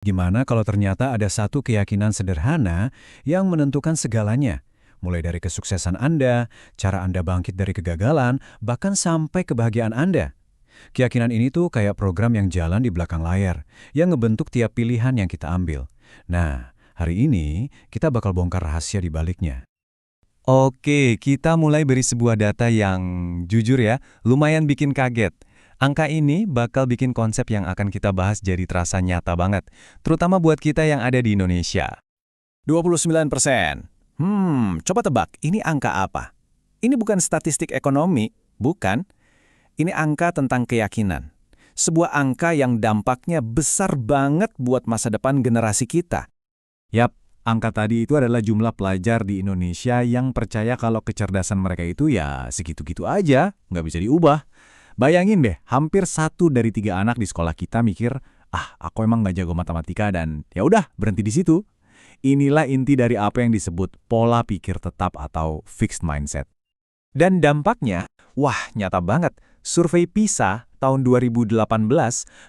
Gimana kalau ternyata ada satu keyakinan sederhana yang menentukan segalanya? Mulai dari kesuksesan Anda, cara Anda bangkit dari kegagalan, bahkan sampai kebahagiaan Anda. Keyakinan ini tuh kayak program yang jalan di belakang layar, yang ngebentuk tiap pilihan yang kita ambil. Nah, hari ini kita bakal bongkar rahasia di baliknya. Oke, kita mulai beri sebuah data yang jujur ya, lumayan bikin kaget. Angka ini bakal bikin konsep yang akan kita bahas jadi terasa nyata banget, terutama buat kita yang ada di Indonesia. 29%. Coba tebak, ini angka apa? Ini bukan statistik ekonomi, bukan. Ini angka tentang keyakinan. Sebuah angka yang dampaknya besar banget buat masa depan generasi kita. Yap, angka tadi itu adalah jumlah pelajar di Indonesia yang percaya kalau kecerdasan mereka itu ya segitu-gitu aja, nggak bisa diubah. Bayangin deh, hampir 1 dari 3 anak di sekolah kita mikir, aku emang nggak jago matematika dan ya udah berhenti di situ. Inilah inti dari apa yang disebut pola pikir tetap atau fixed mindset. Dan dampaknya, wah nyata banget. Survei PISA tahun 2018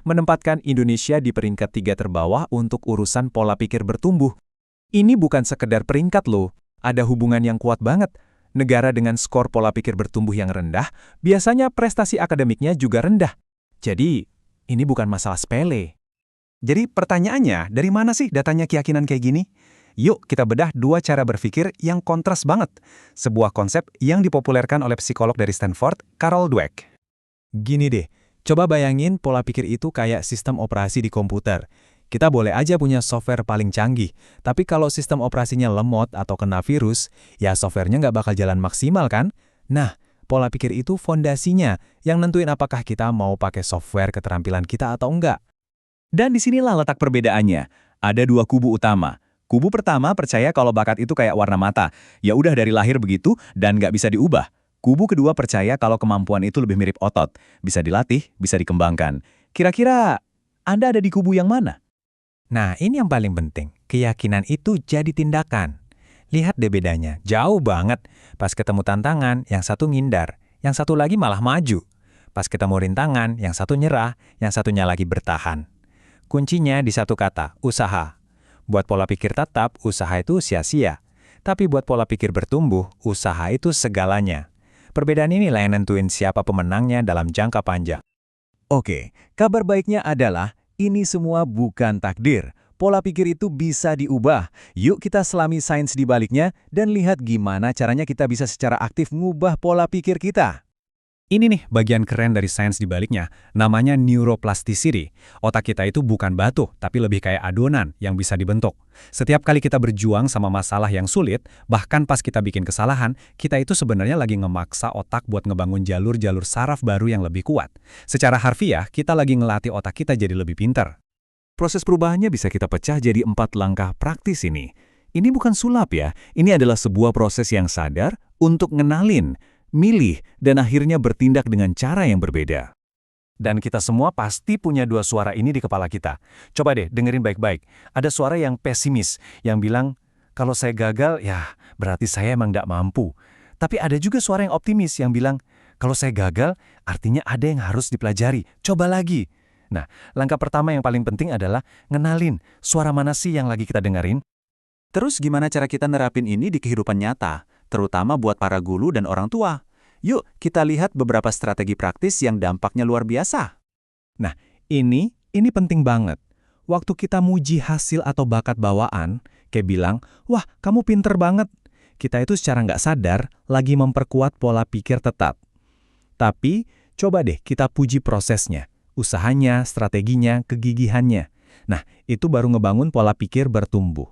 menempatkan Indonesia di peringkat 3 terbawah untuk urusan pola pikir bertumbuh. Ini bukan sekedar peringkat loh, ada hubungan yang kuat banget. Negara dengan skor pola pikir bertumbuh yang rendah, biasanya prestasi akademiknya juga rendah. Jadi, ini bukan masalah sepele. Jadi pertanyaannya, dari mana sih datanya keyakinan kayak gini? Yuk kita bedah 2 cara berpikir yang kontras banget. Sebuah konsep yang dipopulerkan oleh psikolog dari Stanford, Carol Dweck. Gini deh, coba bayangin pola pikir itu kayak sistem operasi di komputer. Kita boleh aja punya software paling canggih, tapi kalau sistem operasinya lemot atau kena virus, ya softwarenya nggak bakal jalan maksimal kan? Nah, pola pikir itu fondasinya yang nentuin apakah kita mau pakai software keterampilan kita atau enggak. Dan disinilah letak perbedaannya. Ada 2 kubu utama. Kubu pertama percaya kalau bakat itu kayak warna mata. Ya udah dari lahir begitu dan nggak bisa diubah. Kubu kedua percaya kalau kemampuan itu lebih mirip otot. Bisa dilatih, bisa dikembangkan. Kira-kira Anda ada di kubu yang mana? Nah, ini yang paling penting. Keyakinan itu jadi tindakan. Lihat deh bedanya, jauh banget. Pas ketemu tantangan, yang satu ngindar, yang satu lagi malah maju. Pas ketemu rintangan, yang satu nyerah, yang satunya lagi bertahan. Kuncinya di satu kata, usaha. Buat pola pikir tetap, usaha itu sia-sia. Tapi buat pola pikir bertumbuh, usaha itu segalanya. Perbedaan inilah yang nentuin siapa pemenangnya dalam jangka panjang. Oke, kabar baiknya adalah ini semua bukan takdir. Pola pikir itu bisa diubah. Yuk kita selami sains di baliknya dan lihat gimana caranya kita bisa secara aktif mengubah pola pikir kita. Ini nih bagian keren dari sains di baliknya, namanya neuroplasticity. Otak kita itu bukan batu, tapi lebih kayak adonan yang bisa dibentuk. Setiap kali kita berjuang sama masalah yang sulit, bahkan pas kita bikin kesalahan, kita itu sebenarnya lagi ngemaksa otak buat ngebangun jalur-jalur saraf baru yang lebih kuat. Secara harfiah, kita lagi ngelatih otak kita jadi lebih pintar. Proses perubahannya bisa kita pecah jadi 4 langkah praktis ini. Ini bukan sulap ya, ini adalah sebuah proses yang sadar untuk ngenalin, milih, dan akhirnya bertindak dengan cara yang berbeda. Dan kita semua pasti punya 2 suara ini di kepala kita. Coba deh dengerin baik-baik. Ada suara yang pesimis, yang bilang, kalau saya gagal, ya berarti saya emang nggak mampu. Tapi ada juga suara yang optimis yang bilang, kalau saya gagal, artinya ada yang harus dipelajari. Coba lagi. Nah, langkah pertama yang paling penting adalah ngenalin suara mana sih yang lagi kita dengerin. Terus gimana cara kita nerapin ini di kehidupan nyata, terutama buat para guru dan orang tua? Yuk, kita lihat beberapa strategi praktis yang dampaknya luar biasa. Nah, ini penting banget. Waktu kita muji hasil atau bakat bawaan, kayak bilang, wah kamu pinter banget. Kita itu secara nggak sadar lagi memperkuat pola pikir tetap. Tapi, coba deh kita puji prosesnya, usahanya, strateginya, kegigihannya. Nah, itu baru ngebangun pola pikir bertumbuh.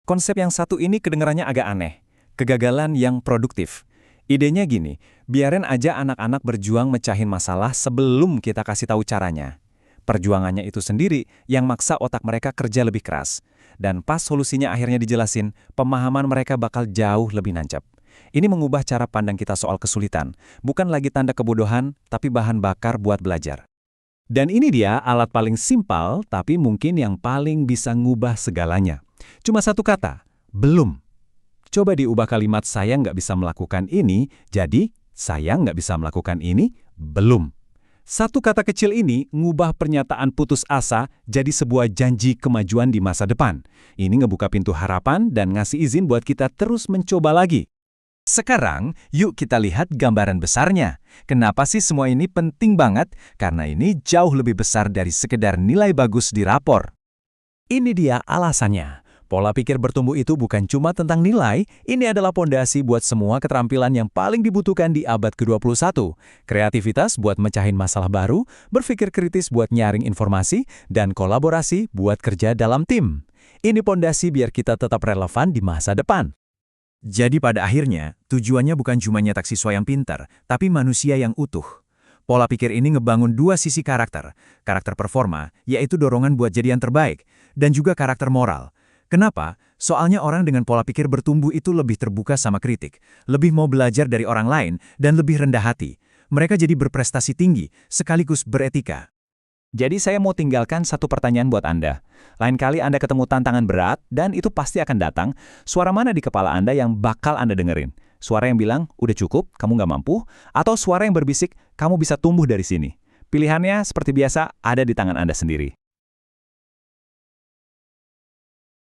Konsep yang satu ini kedengarannya agak aneh. Kegagalan yang produktif. Idenya gini, biarin aja anak-anak berjuang mecahin masalah sebelum kita kasih tahu caranya. Perjuangannya itu sendiri yang maksa otak mereka kerja lebih keras. Dan pas solusinya akhirnya dijelasin, pemahaman mereka bakal jauh lebih nancap. Ini mengubah cara pandang kita soal kesulitan. Bukan lagi tanda kebodohan, tapi bahan bakar buat belajar. Dan ini dia alat paling simpel, tapi mungkin yang paling bisa ngubah segalanya. Cuma satu kata, belum. Coba diubah kalimat saya nggak bisa melakukan ini, jadi saya nggak bisa melakukan ini, belum. Satu kata kecil ini ngubah pernyataan putus asa jadi sebuah janji kemajuan di masa depan. Ini ngebuka pintu harapan dan ngasih izin buat kita terus mencoba lagi. Sekarang, yuk kita lihat gambaran besarnya. Kenapa sih semua ini penting banget? Karena ini jauh lebih besar dari sekedar nilai bagus di rapor. Ini dia alasannya. Pola pikir bertumbuh itu bukan cuma tentang nilai, ini adalah pondasi buat semua keterampilan yang paling dibutuhkan di abad ke-21. Kreativitas buat mecahin masalah baru, berpikir kritis buat nyaring informasi, dan kolaborasi buat kerja dalam tim. Ini pondasi biar kita tetap relevan di masa depan. Jadi pada akhirnya, tujuannya bukan cuma nyetak siswa yang pintar, tapi manusia yang utuh. Pola pikir ini ngebangun dua sisi karakter performa, yaitu dorongan buat jadi yang terbaik, dan juga karakter moral. Kenapa? Soalnya orang dengan pola pikir bertumbuh itu lebih terbuka sama kritik, lebih mau belajar dari orang lain, dan lebih rendah hati. Mereka jadi berprestasi tinggi, sekaligus beretika. Jadi saya mau tinggalkan satu pertanyaan buat Anda. Lain kali Anda ketemu tantangan berat, dan itu pasti akan datang, suara mana di kepala Anda yang bakal Anda dengerin? Suara yang bilang, udah cukup, kamu nggak mampu, atau suara yang berbisik, kamu bisa tumbuh dari sini? Pilihannya seperti biasa ada di tangan Anda sendiri.